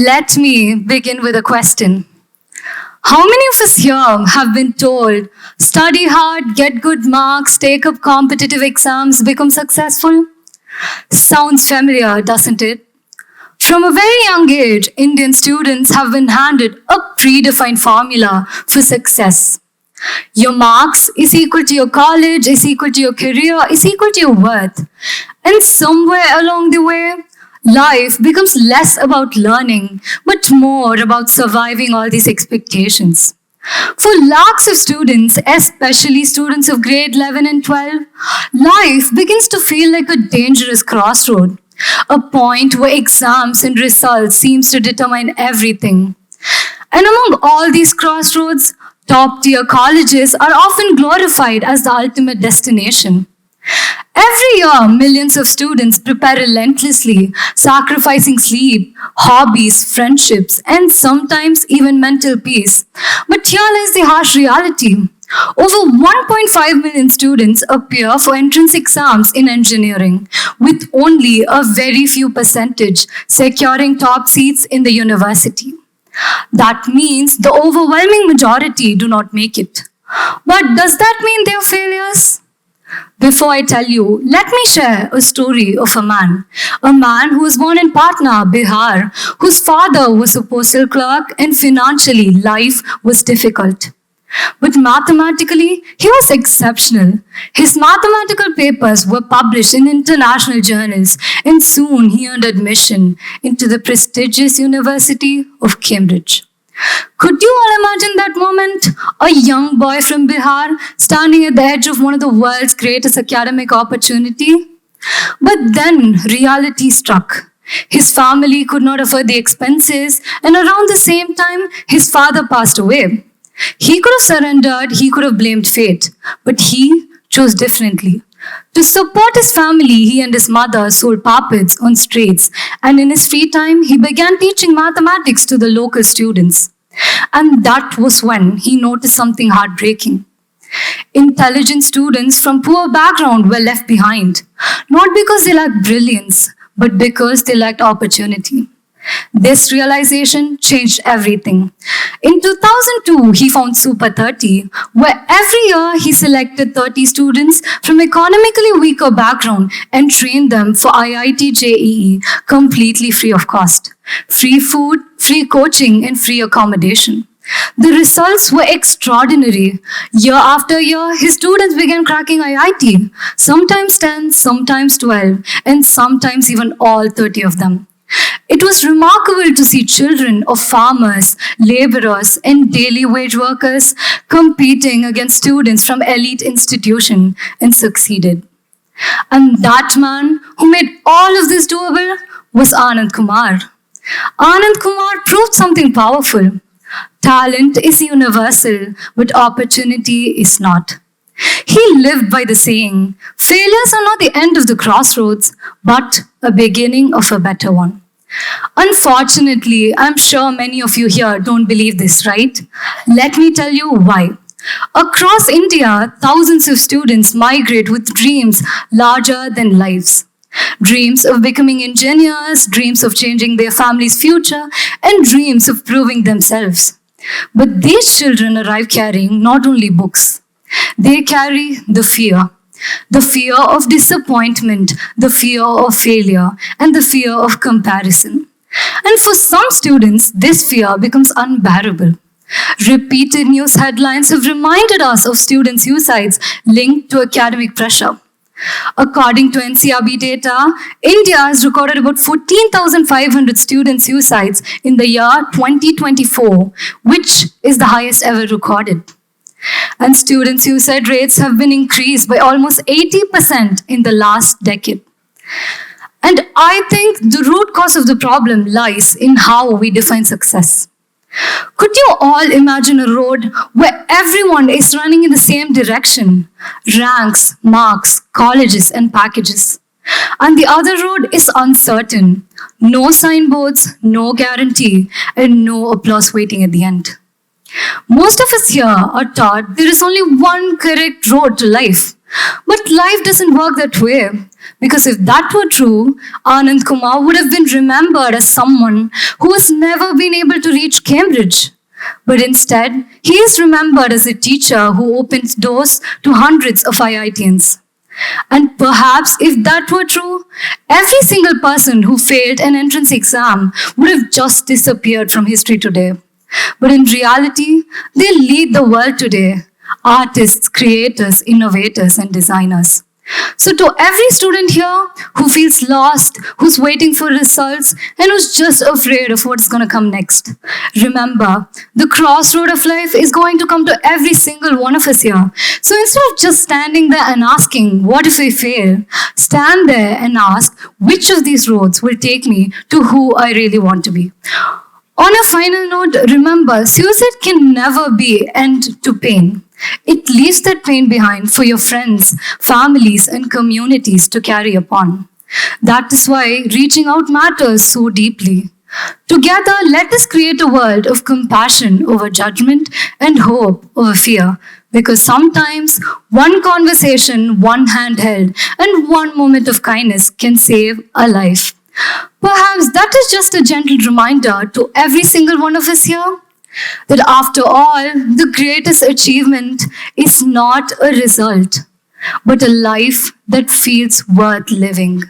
Let me begin with a question. How many of us here have been told, study hard, get good marks, take up competitive exams, become successful? Sounds familiar, doesn't it? From a very young age, Indian students have been handed a predefined formula for success. Your marks is equal to your college, is equal to your career, is equal to your worth. And somewhere along the way, life becomes less about learning, but more about surviving all these expectations. For lakhs of students, especially students of grade 11 and 12, life begins to feel like a dangerous crossroad, a point where exams and results seems to determine everything. And among all these crossroads, top-tier colleges are often glorified as the ultimate destination. Every year, millions of students prepare relentlessly, sacrificing sleep, hobbies, friendships, and sometimes even mental peace. But here lies the harsh reality. Over 1.5 million students appear for entrance exams in engineering, with only a very few percentage securing top seats in the university. That means the overwhelming majority do not make it. But does that mean they are failures? Before I tell you, let me share a story of a man who was born in Patna, Bihar, whose father was a postal clerk and financially life was difficult. But mathematically, he was exceptional. His mathematical papers were published in international journals, and soon he earned admission into the prestigious University of Cambridge. Could you all imagine that moment? A young boy from Bihar standing at the edge of one of the world's greatest academic opportunity? But then reality struck. His family could not afford the expenses, and around the same time, his father passed away. He could have surrendered, he could have blamed fate, but he chose differently. To support his family, he and his mother sold papads on streets, and in his free time, he began teaching mathematics to the local students. And that was when he noticed something heartbreaking. Intelligent students from poor background were left behind, not because they lacked brilliance, but because they lacked opportunity. This realization changed everything. In 2002, he found Super 30, where every year he selected 30 students from economically weaker background and trained them for IIT JEE completely free of cost. Free food, free coaching, and free accommodation. The results were extraordinary. Year after year, his students began cracking IIT, sometimes 10, sometimes 12, and sometimes even all 30 of them. It was remarkable to see children of farmers, laborers, and daily wage workers competing against students from elite institutions and succeeded. And that man who made all of this doable was Anand Kumar. Anand Kumar proved something powerful. Talent is universal, but opportunity is not. He lived by the saying, failures are not the end of the crossroads, but a beginning of a better one. Unfortunately, I'm sure many of you here don't believe this, right? Let me tell you why. Across India, thousands of students migrate with dreams larger than lives. Dreams of becoming engineers, dreams of changing their family's future, and dreams of proving themselves. But these children arrive carrying not only books, they carry the fear. The fear of disappointment, the fear of failure, and the fear of comparison. And for some students, this fear becomes unbearable. Repeated news headlines have reminded us of student suicides linked to academic pressure. According to NCRB data, India has recorded about 14,500 student suicides in the year 2024, which is the highest ever recorded. And student suicide rates have been increased by almost 80% in the last decade. And I think the root cause of the problem lies in how we define success. Could you all imagine a road where everyone is running in the same direction? Ranks, marks, colleges, and packages. And the other road is uncertain. No signboards, no guarantee, and no applause waiting at the end. Most of us here are taught there is only one correct road to life. But life doesn't work that way. Because if that were true, Anand Kumar would have been remembered as someone who has never been able to reach Cambridge. But instead, he is remembered as a teacher who opens doors to hundreds of IITians. And perhaps if that were true, every single person who failed an entrance exam would have just disappeared from history today. But in reality, they lead the world today. Artists, creators, innovators, and designers. So to every student here who feels lost, who's waiting for results, and who's just afraid of what's going to come next, remember, the crossroad of life is going to come to every single one of us here. So instead of just standing there and asking, what if I fail? Stand there and ask, which of these roads will take me to who I really want to be? On a final note, remember, suicide can never be end to pain. It leaves that pain behind for your friends, families, and communities to carry upon. That is why reaching out matters so deeply. Together, let us create a world of compassion over judgment and hope over fear. Because sometimes one conversation, one hand held, and one moment of kindness can save a life. Perhaps that is just a gentle reminder to every single one of us here that after all, the greatest achievement is not a result, but a life that feels worth living.